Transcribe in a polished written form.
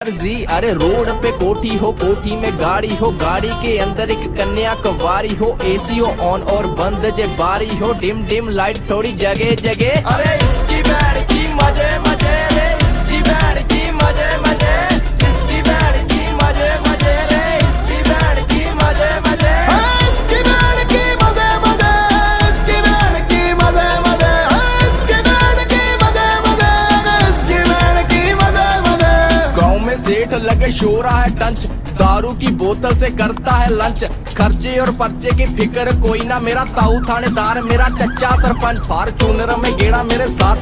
जी अरे रोड पे कोठी हो, कोठी में गाड़ी हो, गाड़ी के अंदर एक कन्या कवारी हो, एसी हो ऑन और बंद जे बारी हो, डिम डिम लाइट थोड़ी जगह जगह। अरे इसकी बैंड की मजे मजे रे, इसकी बैंड की मजे मजे, इसकी बैंड की मजे मजे रे, इसकी बैंड की मजे मजे, इसकी बैंड की मजे मजे, इसकी बैंड की मजे मजे, इसकी बैंड की मजे मजे, इसकी बैंड की मजे मजे। गाँव में सेठ लगे शो रहा है टंच, दारू की बोतल से करता है लंच, खर्चे और पर्चे की फिक्र कोई ना, मेरा ताऊ थानेदार मेरा चच्चा सरपंच, फॉर्च्यूनर में गेड़ा मेरे साथ।